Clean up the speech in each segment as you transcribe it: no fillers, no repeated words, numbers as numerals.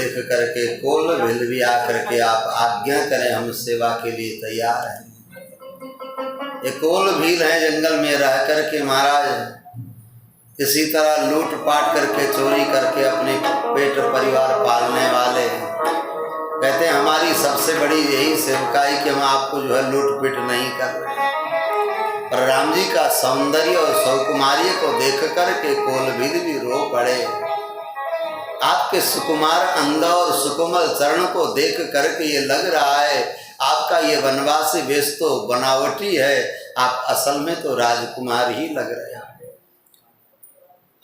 देख करके कोल भिल भी आकर के आप आज्ञा करें, हम सेवा के लिए तैयार हैं। ये कोल भील है, जंगल में रह करके महाराज किसी तरह लूट पाट करके चोरी करके अपने पेट परिवार पालने वाले हैं। कहते हैं हमारी सबसे बड़ी यही सेवकाई कि हम आपको जो है लूट पिट नहीं कर रहे। पर राम जी का सौंदर्य और सौकुमार्य को देख करके कोल भील भी रो पड़े। आपके सुकुमार अंग और सुकोमल चरण को देख करके ये लग रहा है आपका ये वनवासी वेश तो बनावटी है, आप असल में तो राजकुमार ही लग रहे हैं।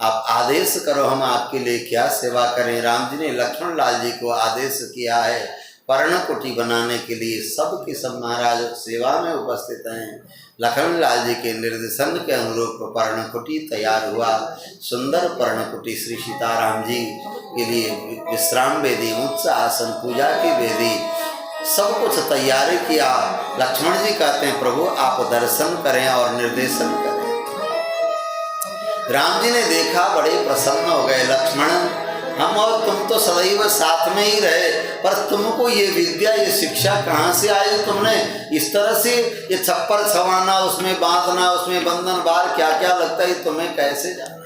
आप आदेश करो, हम आपके लिए क्या सेवा करें। राम जी ने लक्ष्मण लाल जी को आदेश किया है पर्णकुटी बनाने के लिए। सब के सब महाराज सेवा में उपस्थित हैं। लक्ष्मण लाल जी के निर्देशन के अनुरूप पर्णकुटी तैयार हुआ। सुंदर पर्णकुटी श्री सीताराम जी के लिए विश्राम वेदी, उच्च आसन, पूजा की वेदी, सब कुछ तैयारी किया। लक्ष्मण जी कहते हैं प्रभु आप दर्शन करें और निर्देशन करें। राम जी ने देखा, बड़े प्रसन्न हो गए। लक्ष्मण हम और तुम तो सदैव साथ में ही रहे, पर तुमको ये विद्या ये शिक्षा कहाँ से आई? तुमने इस तरह से ये छप्पर छवाना, उसमें बांधना, उसमें बंधन बार क्या क्या लगता है, तुम्हें कैसे जाना?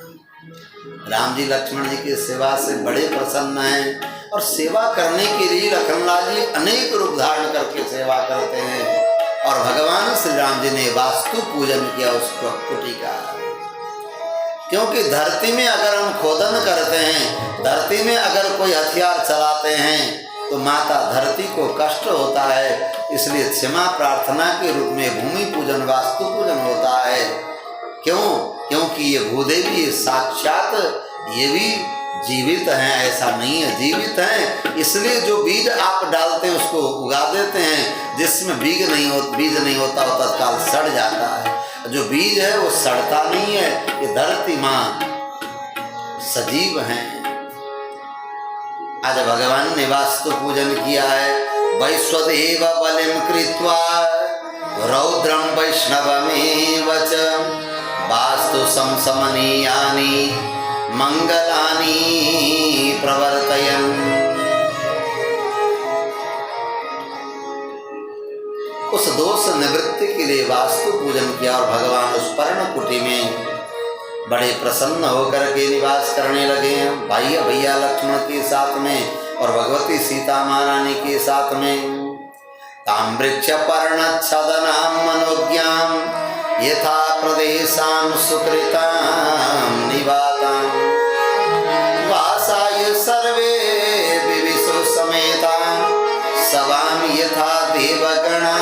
राम जी लक्ष्मण जी की सेवा से बड़े प्रसन्न हैं और सेवा करने के लिए लक्ष्मणलाल जी अनेक रूप धारण करके सेवा करते हैं। और भगवान श्री राम जी ने वास्तु पूजन किया उस कुटी का। क्योंकि धरती में अगर हम खोदन करते हैं, धरती में अगर कोई हथियार चलाते हैं तो माता धरती को कष्ट होता है। इसलिए क्षमा प्रार्थना के रूप में भूमि पूजन, वास्तु पूजन होता है। क्यों? क्योंकि ये भूदेवी ये साक्षात ये भी जीवित हैं, ऐसा नहीं है, जीवित हैं। इसलिए जो बीज आप डालते हैं उसको उगा देते हैं। जिसमें बीज नहीं होता वो तत्काल सड़ जाता है। जो बीज है वो सड़ता नहीं है। ये धरती माँ सजीव हैं। आज भगवान ने वास्तु पूजन किया है। वैश्वदेव बलिम कृत्वा रौद्रम वैष्णवमेव च वास्तु समसमनीयानि मंगलानि प्रवर्तयन्। उस दोष निवृत्ति के लिए वास्तु पूजन किया और भगवान उस पर्णकुटी में बड़े प्रसन्न होकर के निवास करने लगे हैं। भाई भैया लक्ष्मण के साथ में और भगवती सीता महारानी के साथ में। ताम्रक्ष पर्णच्छदनां मनोज्ञां यथा प्रदेशां सुकृतां निवातां वासाय सर्वे विविशो समेतां सवां यथा देवगणा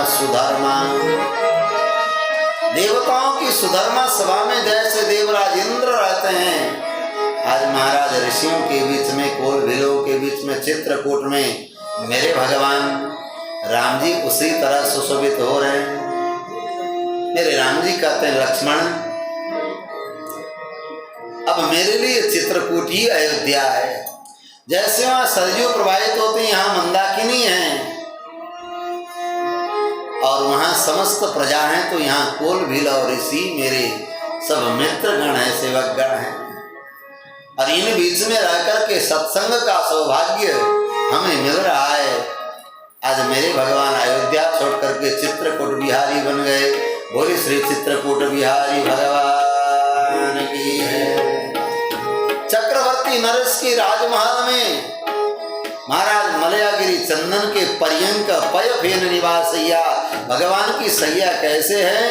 सुधर्मा। देवताओं की सुधर्मा सभा में जैसे देवराज इंद्र रहते हैं, आज महाराज ऋषियों के बीच में, कोल भीलों के बीच में, चित्रकूट में मेरे भगवान राम जी उसी तरह सुशोभित हो रहे हैं। मेरे राम जी कहते हैं लक्ष्मण अब मेरे लिए चित्रकूट ही अयोध्या है। जैसे वहां सरयू प्रवाहित होते हैं, यहाँ मंदाकिनी है और वहां समस्त प्रजा है, तो यहाँ कोल भील और ऋषि मेरे सब मित्रगण है, सेवकगण है। और इन बीच में रहकर के सत्संग का सौभाग्य हमें मिल रहा है। आज मेरे भगवान अयोध्या छोड़ करके चित्रकूट बिहारी बन गए। बोले श्री चित्रकूट बिहारी भगवान की है। चक्रवर्ती नरेश की राजमहल में महाराज मलयागिरी चंदन के पर्यंक पय फेन निवासैया। भगवान की सैया कैसे है?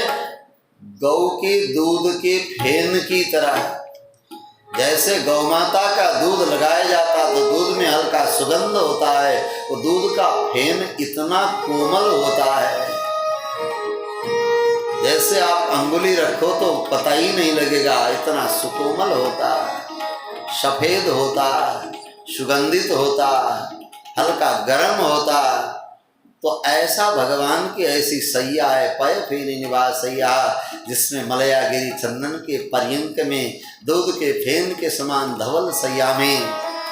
गौ के दूध के फेन की तरह। जैसे गौ माता का दूध लगाया जाता तो दूध में हल्का सुगंध होता है, वो दूध का फेन इतना कोमल होता है, जैसे आप अंगुली रखो तो पता ही नहीं लगेगा, इतना सुकोमल होता है, सफेद होता, सुगंधित होता, हल्का गर्म होता। तो ऐसा भगवान की ऐसी सैया है, पय फेन निवास सैया, जिसमें मलयागिरी चंदन के पर्यंक में दूध के फेन के समान धवल सैया में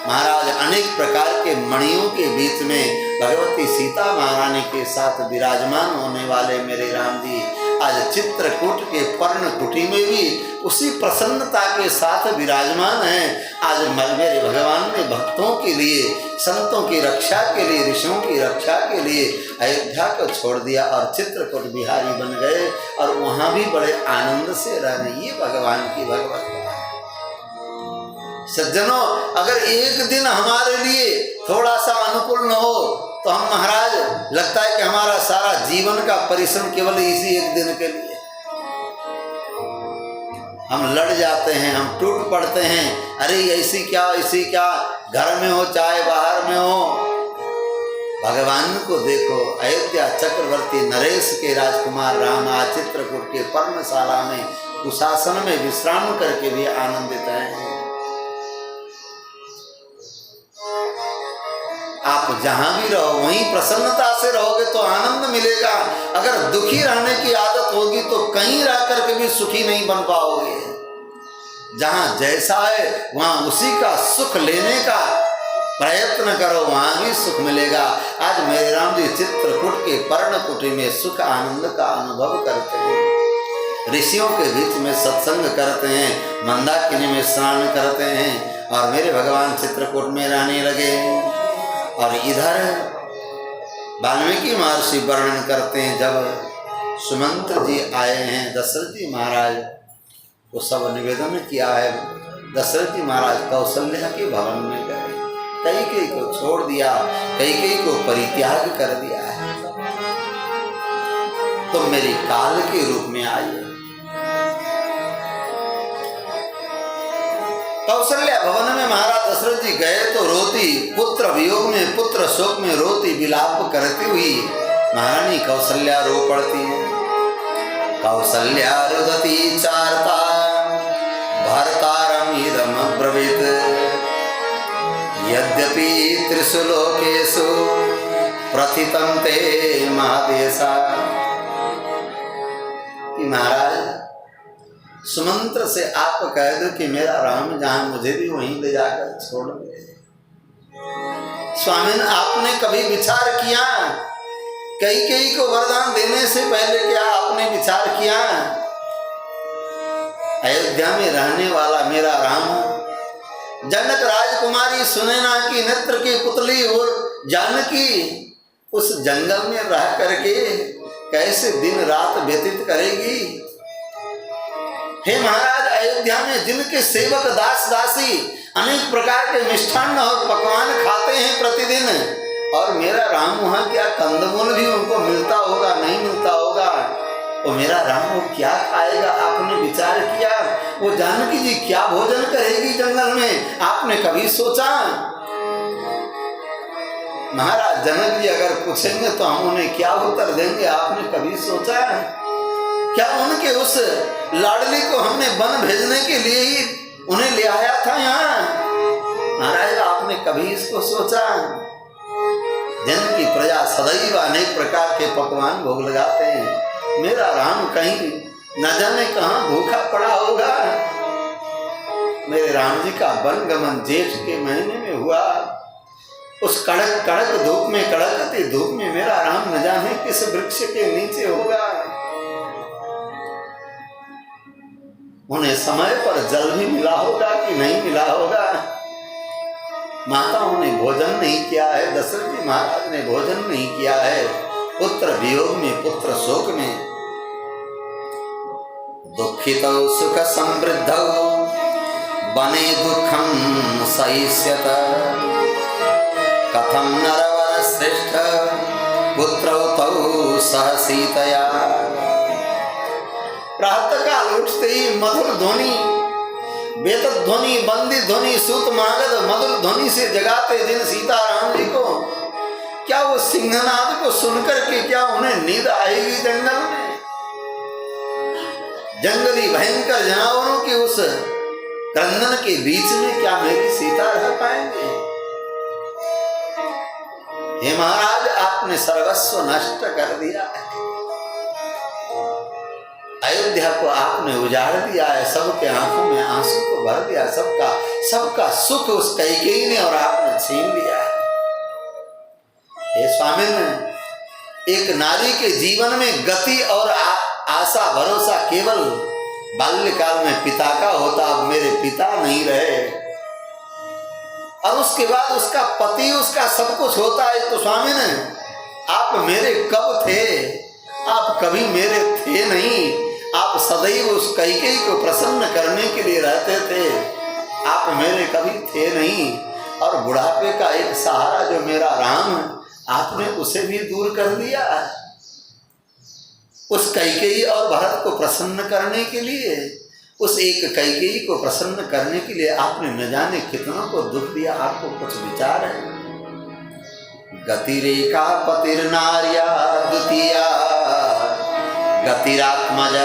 महाराज अनेक प्रकार के मणियों के बीच में भगवती सीता महारानी के साथ विराजमान होने वाले मेरे राम जी आज चित्रकूट के पर्ण कुटी में भी उसी प्रसन्नता के साथ विराजमान हैं। आज मेरे भगवान ने भक्तों के लिए, संतों की रक्षा के लिए, ऋषियों की रक्षा के लिए अयोध्या को छोड़ दिया और चित्रकूट बिहारी बन गए और वहाँ भी बड़े आनंद से रह रहे। ये भगवान की भगवत सज्जनों, अगर एक दिन हमारे लिए थोड़ा सा अनुकूल न हो तो हम महाराज लगता है कि हमारा सारा जीवन का परिश्रम केवल इसी एक दिन के लिए। हम लड़ जाते हैं, हम टूट पड़ते हैं, अरे ऐसी क्या, घर में हो चाहे बाहर में हो। भगवान को देखो, अयोध्या चक्रवर्ती नरेश के राजकुमार राम आज चित्रकूट के पर्णशाला में कुशासन में विश्राम करके भी आनंदित हैं। आप जहां भी रहो वहीं प्रसन्नता से रहोगे तो आनंद मिलेगा। अगर दुखी रहने की आदत होगी तो कहीं रह करके भी सुखी नहीं बन पाओगे। जहां जैसा है वहां उसी का सुख लेने का प्रयत्न करो, वहां भी सुख मिलेगा। आज मेरे राम जी चित्रकूट के पर्णकुटी में सुख आनंद का अनुभव करते हैं, ऋषियों के बीच में सत्संग करते हैं, मंदाकिनी में स्नान करते हैं और मेरे भगवान चित्रकूट में रहने लगे। और इधर वाल्मीकि महर्षि वर्णन करते हैं, जब सुमंत्र जी आए हैं दशरथ जी महाराज को सब निवेदन किया है। दशरथ जी महाराज कौशल्या के भवन में गए, कैकेयी को छोड़ दिया, कैकेयी को परित्याग कर दिया है। तो मेरी काल के रूप में आइए। कौशल्या भवन में महाराज दशरथ जी गए तो रोती, पुत्र वियोग में, पुत्र शोक में रोती विलाप करती हुई महारानी कौशल्या रो पड़ती है। कौशल्या रुदती चारता भर्तारम इदम ब्रवीत यद्यपि त्रिषु लोकेषु प्रथितं ते महादेशा। महाराज सुमंत्र से आप कह दो कि मेरा राम जहां मुझे भी वहीं ले जाकर छोड़ दे। स्वामिन, आपने कभी विचार किया कैकेयी को वरदान देने से पहले क्या आपने विचार किया अयोध्या में रहने वाला मेरा राम, जनक राजकुमारी सुनैना की नेत्र की पुतली और जानकी उस जंगल में रह करके कैसे दिन रात व्यतीत करेगी। हे महाराज, अयोध्या में जिनके सेवक दास दासी अनेक प्रकार के मिष्ठान्न और पकवान खाते हैं प्रतिदिन, और मेरा राम वहाँ क्या कंदमूल भी उनको मिलता होगा, नहीं मिलता होगा, वो मेरा राम वो क्या खाएगा? आपने विचार किया? वो जानकी जी क्या भोजन करेगी जंगल में? आपने कभी सोचा? महाराज जनक जी अगर पूछेंगे तो हम उन्हें क्या उत्तर देंगे? आपने कभी सोचा? क्या उनके उस लाडली को हमने वन भेजने के लिए ही उन्हें ले आया था यहाँ? महाराज आपने कभी इसको सोचा? जिनकी प्रजा सदैव अनेक प्रकार के पकवान भोग लगाते हैं, मेरा राम कहीं न जाने कहाँ भूखा पड़ा होगा। मेरे राम जी का वन गमन जेठ के महीने में हुआ। उस कड़क कड़क धूप में, कड़कती धूप में मेरा राम न जाने किस वृक्ष के नीचे होगा। उन्हें समय पर जल भी मिला होगा कि नहीं मिला होगा। माताओं ने भोजन नहीं किया है, दशरथ जी महाराज ने भोजन नहीं किया है। पुत्र वियोग में, पुत्र शोक में, दुखित सुख समृद्ध बने दुखम सहिष्यत कथम नरवर श्रेष्ठ पुत्र तौ सह सीतया। प्रातः काल उठते ही मधुर ध्वनि, वेद ध्वनि, बंदी ध्वनि, सूत मागध मधुर ध्वनि से जगाते जिन सीताराम जी को, क्या वो सिंहनाद को सुनकर के क्या उन्हें नींद आएगी जंगल में? जंगली भयंकर जानवरों के उस क्रंदन के बीच में क्या मेरी सीता रह पाएंगे? हे महाराज, आपने सर्वस्व नष्ट कर दिया है। अयोध्या को आपने उजाड़ दिया है, सबके आंखों में आंसू को भर दिया, सबका सुख उस कैकेयी ने और आपने छीन लिया है। हे स्वामिन, एक नारी के जीवन में गति और आशा भरोसा केवल बाल्यकाल में पिता का होता, अब मेरे पिता नहीं रहे, और उसके बाद उसका पति, उसका सब कुछ होता है। तो स्वामी ने आप मेरे कब थे? आप कभी मेरे थे नहीं। आप सदैव उस कैकेयी को प्रसन्न करने के लिए रहते थे, आप मेरे कभी थे नहीं। और बुढ़ापे का एक सहारा जो मेरा राम, आपने उसे भी दूर कर दिया। उस कैकेयी और भरत को प्रसन्न करने के लिए, उस एक कैकेयी को प्रसन्न करने के लिए आपने न जाने कितनों को दुख दिया। आपको कुछ विचार है? गतिरेका पतिर्नार्या द्वितीया गतिरात्मज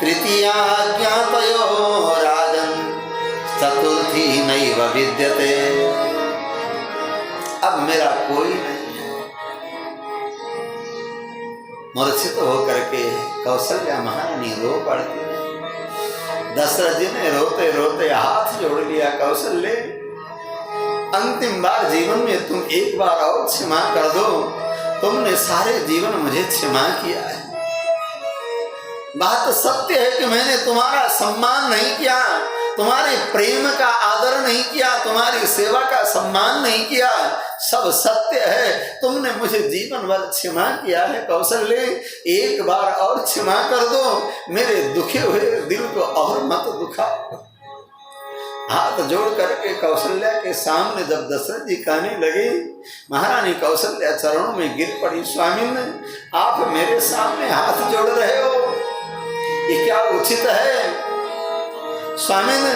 तृतीया ज्ञातयो राजन चतुर्थी नैव विद्यते। अब मेरा कोई नहीं। मूर्छित होकर के कौशल्या महारानी रो पड़ती। दशरथ जी ने रोते रोते हाथ जोड़ लिया, कौशल्य अंतिम बार जीवन में तुम एक बार और क्षमा कर दो। तुमने सारे जीवन मुझे क्षमा किया है। बात सत्य है कि मैंने तुम्हारा सम्मान नहीं किया, तुम्हारे प्रेम का आदर नहीं किया, तुम्हारी सेवा का सम्मान नहीं किया, सब सत्य है। तुमने मुझे जीवन भर क्षमा किया है कौशल्य, एक बार और क्षमा कर दो, मेरे दुखे हुए दिल को और मत दुखाओ। हाथ जोड़ करके कौशल्या के सामने जब दशरथ जी कहने लगे, महारानी कौशल्या चरणों में गिर पड़ी। स्वामी ने आप मेरे सामने हाथ जोड़ रहे हो, ये क्या उचित है? स्वामी ने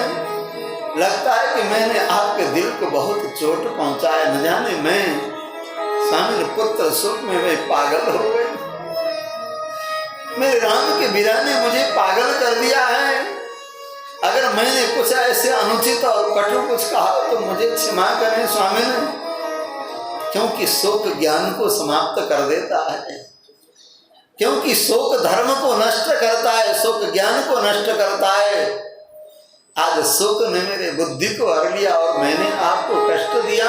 लगता है कि मैंने आपके दिल को बहुत चोट पहुंचाया, न जाने मैं स्वामी ने पुत्र सुख में मैं पागल हो गई। मेरे राम के बिना ने मुझे पागल कर दिया है। अगर मैंने कुछ ऐसे अनुचित और कटु कुछ कहा तो मुझे क्षमा करें स्वामी ने, क्योंकि शोक ज्ञान को समाप्त कर देता है, क्योंकि शोक धर्म को नष्ट करता है, शोक ज्ञान को नष्ट करता है। आज शोक ने मेरे बुद्धि को हर लिया और मैंने आपको कष्ट दिया।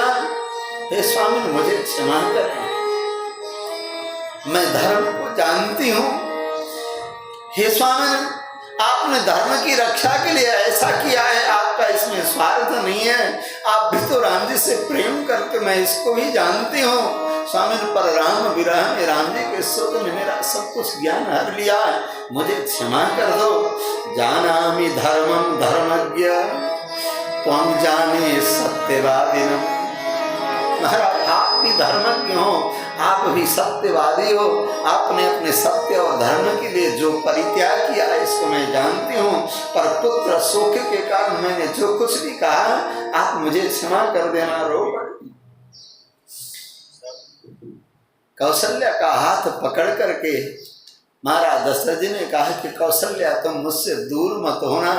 हे स्वामी मुझे क्षमा करें, मैं धर्म को जानती हूँ। हे स्वामी आपने धर्म की रक्षा के लिए ऐसा किया है, आपका इसमें स्वार्थ नहीं है। आप भी तो राम जी से प्रेम करके, मैं इसको भी जानती हूँ स्वामी, पर राम विरह में राम जी के शोक ने मेरा सब कुछ ज्ञान हर लिया, मुझे क्षमा कर दो। जानामि धर्मम धर्मज्ञ त्वं जाने सत्यवादिनम्। महाराज आप भी धर्मज्ञ हो, आप भी सत्यवादी हो, आपने अपने सत्य और धर्म के लिए जो परित्याग किया है इसको मैं जानती हूँ, पर पुत्र शोक के कारण मैंने जो कुछ भी कहा आप मुझे क्षमा कर देना। रो कौशल्या का हाथ पकड़ करके महाराज दशरथ जी ने कहा कि कौशल्या तुम मुझसे दूर मत होना।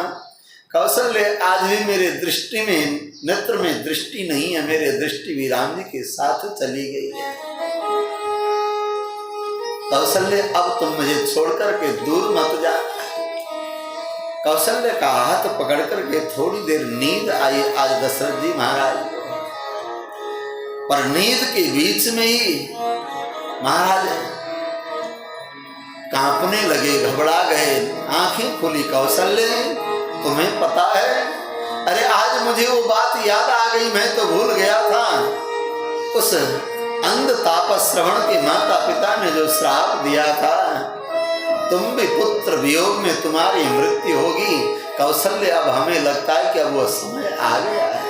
कौशल्य आज भी मेरे दृष्टि में, नेत्र में दृष्टि नहीं है, मेरे दृष्टि भी राम जी के साथ चली गई है। कौशल्य अब तुम मुझे छोड़ करके दूर मत जा। कौशल्य का हाथ पकड़ करके थोड़ी देर नींद आई आज दशरथ जी महाराज को, पर नींद के बीच में ही महाराज कांपने लगे, घबरा गए, आंखें खुली। कौशल्य तुम्हें पता है, अरे आज मुझे वो बात याद आ गई, मैं तो भूल गया था। उस अंध तापस श्रवण के माता पिता ने जो श्राप दिया था, तुम भी पुत्र वियोग में तुम्हारी मृत्यु होगी। कौशल्य अब हमें लगता है कि अब वो समय आ गया है।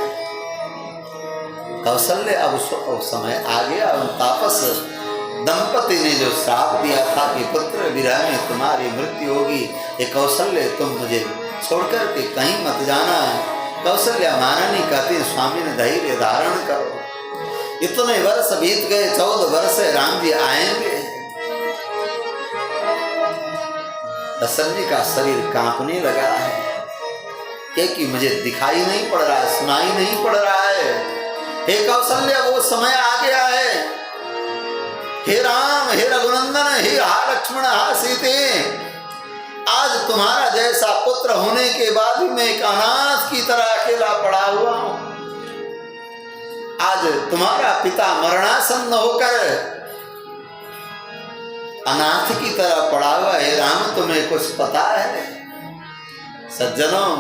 कौशल्य अब समय आ गया। उन तापस दंपति ने जो श्राप दिया था कि पुत्र विरह में तुम्हारी मृत्यु होगी, ये कौशल्य तुम मुझे छोड़कर के कहीं मत जाना। कौशल्या महारानी कहती स्वामी ने धैर्य धारण करो, इतने वर्ष बीत गए, 14 वर्ष राम जी आएंगे। दशरथ जी का शरीर कांपने लगा है, क्योंकि मुझे दिखाई नहीं पड़ रहा है, सुनाई नहीं पड़ रहा है। हे कौशल्या वो समय आ गया है। हे राम, हे रघुनंदन, हे हा लक्ष्मण, हा सीते, आज तुम्हारा जैसा पुत्र होने के बाद भी मैं एक अनाथ की तरह अकेला पड़ा हुआ हूं। आज तुम्हारा पिता मरणासन्न होकर अनाथ की तरह पड़ा हुआ है। राम तुम्हें कुछ पता है? सज्जनों,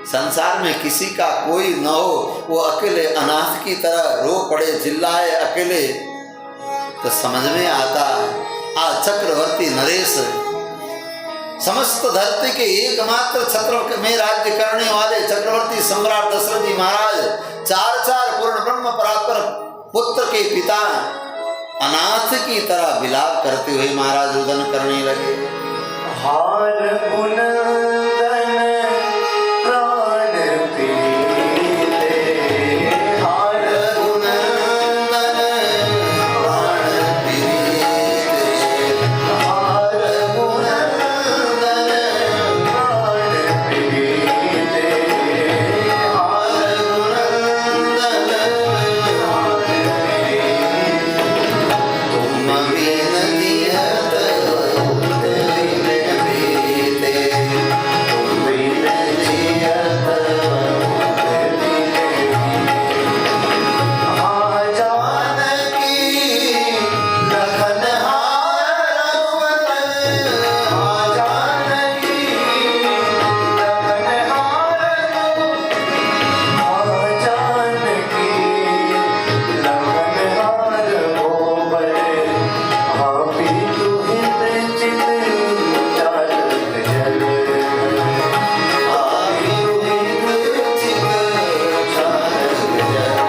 संसार में किसी का कोई न हो, वो अकेले अनाथ की तरह रो पड़े, चिल्लाए अकेले, तो समझ में आता। आज चक्रवर्ती नरेश समस्त धरती के एकमात्र छत्र में राज्य करने वाले चक्रवर्ती सम्राट दशरथ जी महाराज, चार पूर्ण ब्रह्म परात्पर पुत्र के पिता, अनाथ की तरह विलाप करते हुए महाराज रुदन करने लगे। हार पुनंदन प्राण पीते, हार पुनंदन प्राण पीते, हार पुनंदन प्राण पीते, हार पुनंदन तुम बिन जियत बीते, तुम बिन जियत जानकी लखन हार रघुवर, जानकी लखन हार, जानकी लखन हार होवे, आपी तुहित चित चालत जल, आपी तुहित चित चालत जल,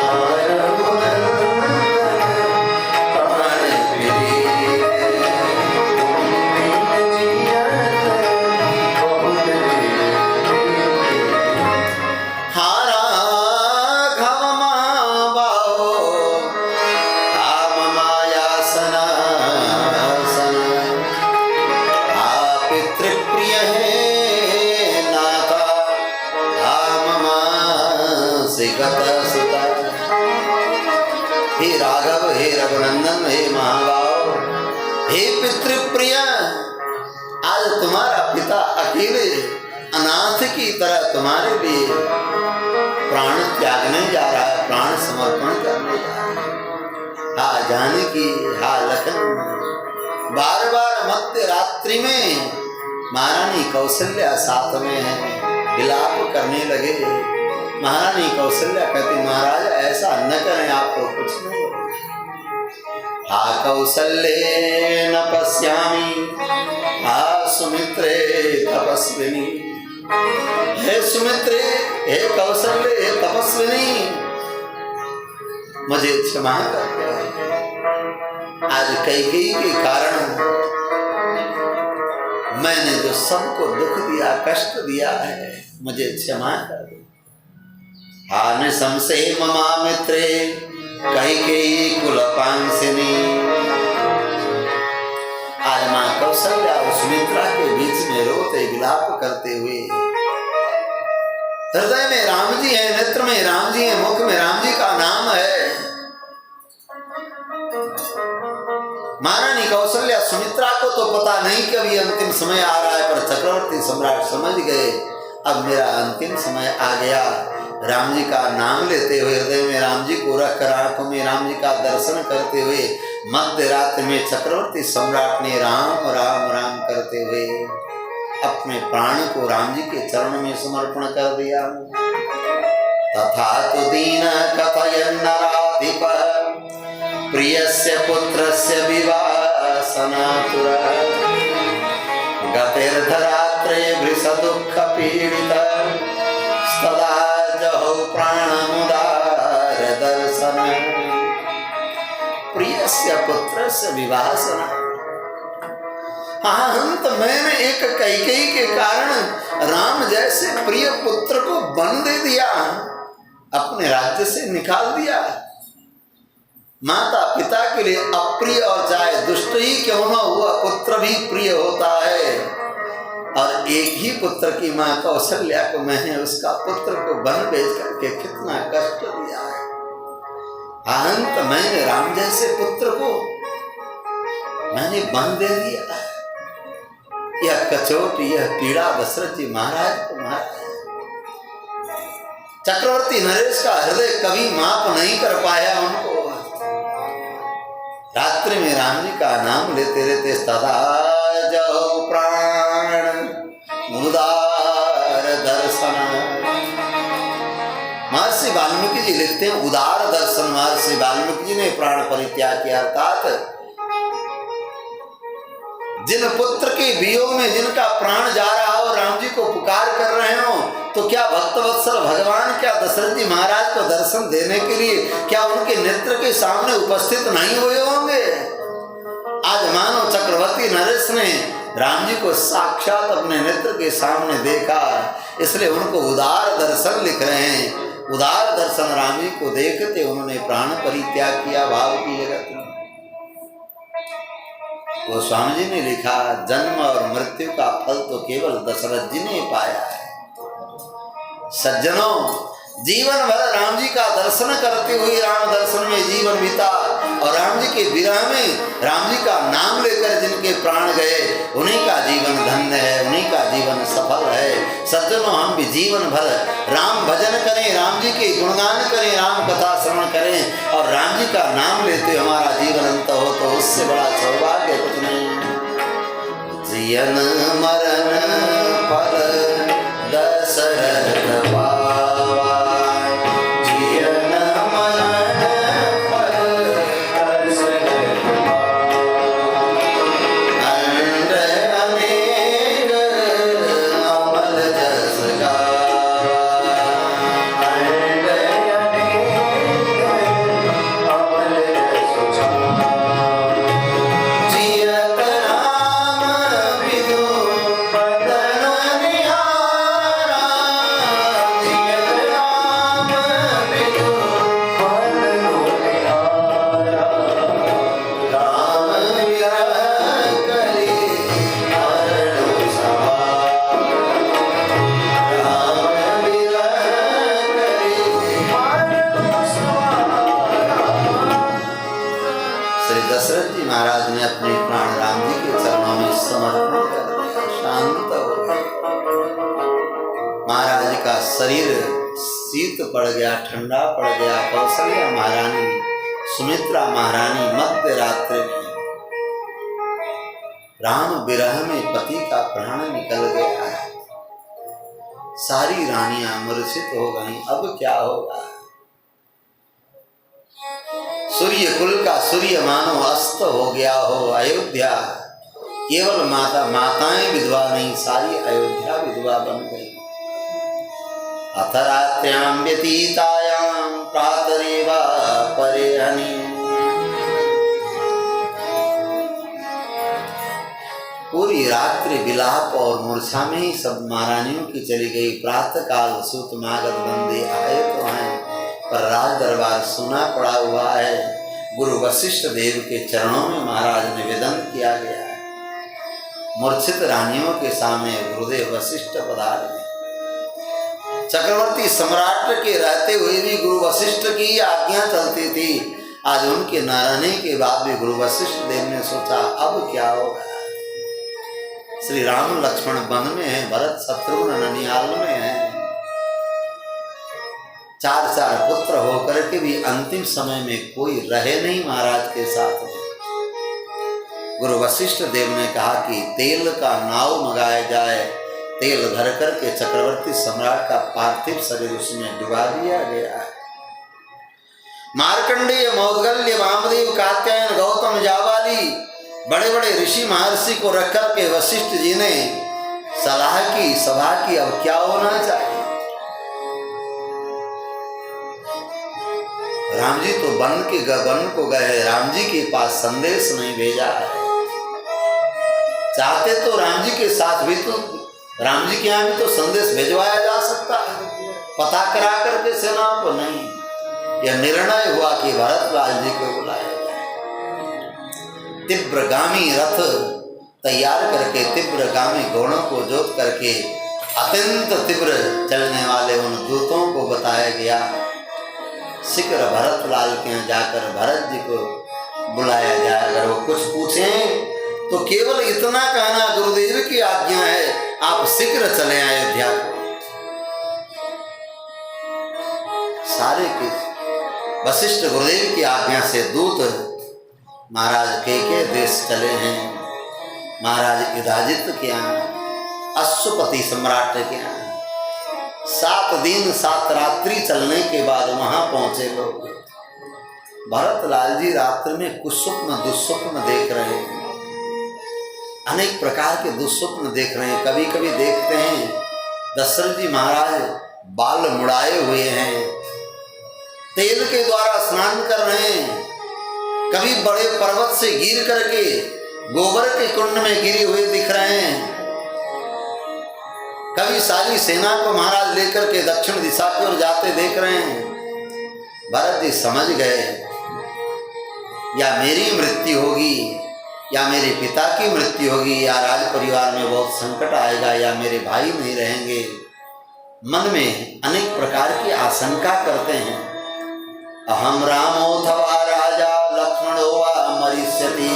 हार पुनंदन प्राण पीते। बिन जियत बहुत हारा घम बाहो काम माया सना पितृप्रिय है नाथा, धाम सिगत सुता। हे राघव, हे रघुनंदन, हे महाभाव, हे पितृप्रिय, आज तुम्हारा पिता अकेले अनाथ की तरह तुम्हारे लिए प्राण त्यागने जा रहा है, प्राण समर्पण करने जा रहा है। हा जानकी, हा लखन, बार बार मध्य रात्रि में महारानी कौशल्या साथ में है, विलाप करने लगे। महारानी कौशल्या कहती, महाराज ऐसा न करें, आपको कुछ नहीं होगा। हा कौसल्ये न पश्यामि, हा सुमित्रे तपस्विनी, हे सुमित्रे, हे कौशल्य, हे तपस्विनी, मुझे क्षमा कर दो। आज कैकेयी के कारण मैंने जो सबको दुख दिया, कष्ट दिया है, मुझे क्षमा कर दो। हान संशय ममा मित्रे कैकेयी कुलपांसिनी। आज मां कौशल्या और सुमित्रा के बीच में रोते विलाप करते हुए, हृदय में राम जी है, नेत्र में राम जी है, मुख में राम जी का नाम है। महारानी कौशल्या सुमित्रा को तो पता नहीं कि अभी अंतिम समय आ रहा है, पर चक्रवर्ती सम्राट समझ गए अब मेरा अंतिम समय आ गया। राम जी का नाम लेते हुए, हृदय में राम जी को रख कर, आंखों में राम जी का दर्शन करते हुए, मध्य रात्रि में चक्रवर्ती सम्राट ने राम राम राम करते हुए अपने प्राण को राम जी के चरण में समर्पण कर दिया। तथा तु दीन कथयन् नराधिपः प्रियस्य पुत्रस्य विवासनातुरः गतिर्धरात्रे वृषदुःख पीडितः सदा जहौ प्राणमुदार दर्शन। प्रियस्य पुत्रस्य विवासना, अंत मैंने एक कैकेयी के कारण राम जैसे प्रिय पुत्र को वन दे दिया, अपने राज्य से निकाल दिया। माता पिता के लिए अप्रिय और चाहे दुष्ट ही क्यों न हुआ, पुत्र भी प्रिय होता है। और एक ही पुत्र की मां कौशल्या को मैंने उसका पुत्र को वन भेज करके कितना कष्ट दिया है। अंत मैंने राम जैसे पुत्र को मैंने वन दे दिया। यह कचोट, यह पीड़ा दशरथ जी महाराज को मारा। चक्रवर्ती नरेश का हृदय कभी माफ नहीं कर पाया उनको। रात्रि रात्रि में राम जी का नाम लेते रहते सदा जो प्राण उदार दर्शन। महर्षि वाल्मीकि जी लिखते हैं उदार दर्शन महर्षि वाल्मीकि जी ने प्राण परित्याग किया, अर्थात जिन पुत्र के वियोग में जिनका प्राण जा रहा हो, राम जी को पुकार कर रहे हो, तो क्या भक्तवत्सल भगवान क्या दशरथ जी महाराज को दर्शन देने के लिए क्या उनके नेत्र के सामने उपस्थित नहीं हुए होंगे? आज मानो चक्रवर्ती नरेश ने राम जी को साक्षात अपने नेत्र के सामने देखा, इसलिए उनको उदार दर्शन लिख रहे हैं। उदार दर्शन राम जी को देखते उन्होंने प्राण परित्याग किया भाव की जगत में। वो स्वामी जी ने लिखा जन्म और मृत्यु का फल तो केवल दशरथ जी ने पाया है। सज्जनों, जीवन भर राम जी का दर्शन करते हुए राम दर्शन में जीवन बीता और राम जी के विरह में राम जी का नाम लेकर जिनके प्राण गए उन्हीं का जीवन धन्य है, उन्हीं का जीवन सफल है। सज्जनों, हम भी जीवन भर राम भजन करें, राम जी के गुणगान करें, राम कथा श्रवण करें और राम जी का नाम लेते हमारा जीवन अंत हो तो उससे बड़ा सौभाग्य कुछ नहीं। जीवन मरण फल दशरथ पावा, जीवन मरण फल दशरथ पावा, अंड अनेक अमल जस गावा, अंड अनेक अमल जस गावा, जियत राम विदु बदन निहारा, जियत राम विदु बदन निहारा, राम विरह करी मरण सवारा, राम विरह करी। मरण सवारा। श्री दशरथ जी महाराज ने अपने प्राण राम जी के चरणों में समर्पण कर दिया, शांत हो गए। महाराज का शरीर शीत पड़ गया, ठंडा पड़ गया। कौशल्या महारानी, सुमित्रा महारानी मध्य रात्रि में राम विरह में पति का प्राण निकल गया है। सारी रानियां मूर्छित हो गईं, अब क्या होगा? सूर्य कुल का सूर्य मानो अस्त हो गया हो। अयोध्या केवल माताएं विधवा नहीं, सारी अयोध्या विधवा बन गई। अथ रात्र्यां व्यतीतायां प्रातरेवा परेहनि, पूरी रात्रि विलाप और मूर्छा में ही सब महारानियों की चली गई। प्रातः काल सूत मागध बंदे आए तो हैं, पर राज दरबार सुना पड़ा हुआ है। गुरु वशिष्ठ देव के चरणों में महाराज निवेदन किया गया है। मूर्छित रानियों के सामने गुरुदेव वशिष्ठ पधारे। चक्रवर्ती सम्राट के रहते हुए भी गुरु वशिष्ठ की आज्ञा चलती थी। आज उनके न रहने के बाद भी गुरु वशिष्ठ देव ने सोचा अब क्या होगा। श्री राम लक्ष्मण वन में है, भरत शत्रुघ्न ननिहाल में है। चार पुत्र होकर के भी अंतिम समय में कोई रहे नहीं महाराज के साथ में। गुरु वशिष्ठ देव ने कहा कि तेल का नाव मंगाया जाए। तेल भर करके चक्रवर्ती सम्राट का पार्थिव शरीर उसमें डुबा दिया गया है। मार्कंडेय, मौद्गल्य, वामदेव, कात्यायन, गौतम, जाबाली, बड़े बड़े ऋषि महर्षि को रख करके वशिष्ठ जी ने सलाह की, सभा की, अब क्या होना चाहिए। राम जी तो वन को गए, राम जी के पास संदेश नहीं भेजा है। चाहते तो राम जी के साथ भी, तो राम जी के यहाँ भी तो संदेश भिजवाया जा सकता है, पता करा करके सेनाओं को। नहीं, यह निर्णय हुआ कि भरतलाल जी को बुलाया जाए। तीव्रगामी रथ तैयार करके, तीव्रगामी घोड़ों को जोत करके अत्यंत तीव्र चलने वाले उन दूतों को बताया गया शीघ्र भरतलाल के यहाँ जाकर भरत जी को बुलाया जाए। अगर वो कुछ पूछें तो केवल इतना कहना गुरुदेव की आज्ञा है, आप शीघ्र चले अयोध्या को। सारे के वशिष्ठ गुरुदेव की आज्ञा से दूत महाराज के देश चले हैं, महाराज युधाजित के यहाँ, अश्वपति सम्राट के यहाँ। 7 दिन 7 रात्रि चलने के बाद वहां पहुंचे लोग। भरतलाल जी रात्रि में कुछ स्वप्न दुस्वप्न देख रहे हैं, अनेक प्रकार के दुस्वप्न देख रहे हैं। कभी कभी देखते हैं दशरथ जी महाराज बाल मुड़ाए हुए हैं, तेल के द्वारा स्नान कर रहे हैं। कभी बड़े पर्वत से गिर करके गोबर के कुंड में गिरे हुए दिख रहे हैं। कभी सारी सेना को महाराज लेकर के दक्षिण दिशा की ओर जाते देख रहे हैं। भरत जी समझ गए, या मेरी मृत्यु होगी, या मेरे पिता की मृत्यु होगी, या राज परिवार में बहुत संकट आएगा, या मेरे भाई नहीं रहेंगे। मन में अनेक प्रकार की आशंका करते हैं। अहम रामोऽथवा राजा लक्ष्मणो वा मरिष्यति,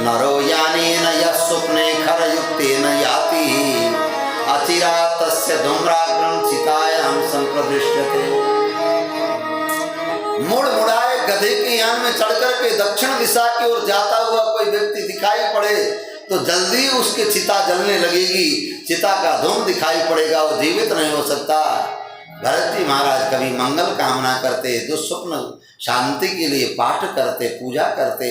नरो यानेन यः स्वप्ने खरयुक्तेन याति, अचिरात् तस्य धूम्राग्रं चितायां संप्रदृश्यते। मुड़ मुड़ाए गधे के यान में चढ़कर के दक्षिण दिशा की ओर जाता हुआ कोई व्यक्ति दिखाई पड़े तो जल्दी उसके चिता जलने लगेगी, चिता का धूम दिखाई पड़ेगा, वो जीवित नहीं हो सकता। भरत जी महाराज कभी मंगल कामना करते, दुस्वप्न शांति के लिए पाठ करते, पूजा करते।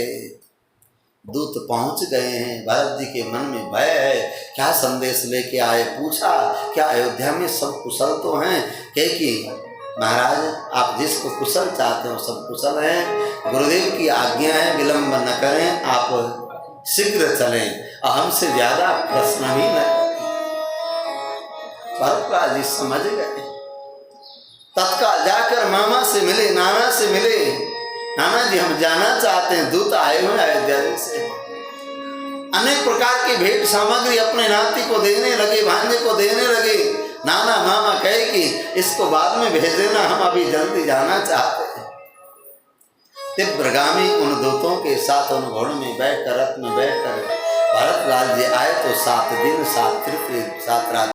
दूत पहुंच गए हैं, भरत जी के मन में भय है, क्या संदेश लेके आए। पूछा क्या अयोध्या में सब कुशल तो हैं? कहे कि महाराज आप जिसको कुशल चाहते हो सब कुशल हैं, गुरुदेव की आज्ञा है, विलंब न करें, आप शीघ्र चलें, हमसे ज्यादा प्रश्न भी न। भरतलाल जी समझ गए, तत्काल जाकर मामा से मिले, नाना से मिले। नाना जी हम जाना चाहते हैं, दूत आए हुए अयोध्या से। अनेक प्रकार की भेंट सामग्री अपने नाती को देने लगे, भांजे को देने लगे। नाना मामा कहे कि इसको बाद में भेज देना, हम अभी जल्दी जाना चाहते हैं। तीव्रगामी उन दूतों के साथ उन घोड़ों में बैठकर, रथ में बैठकर भरतलाल जी आए तो 7 दिन 7 रात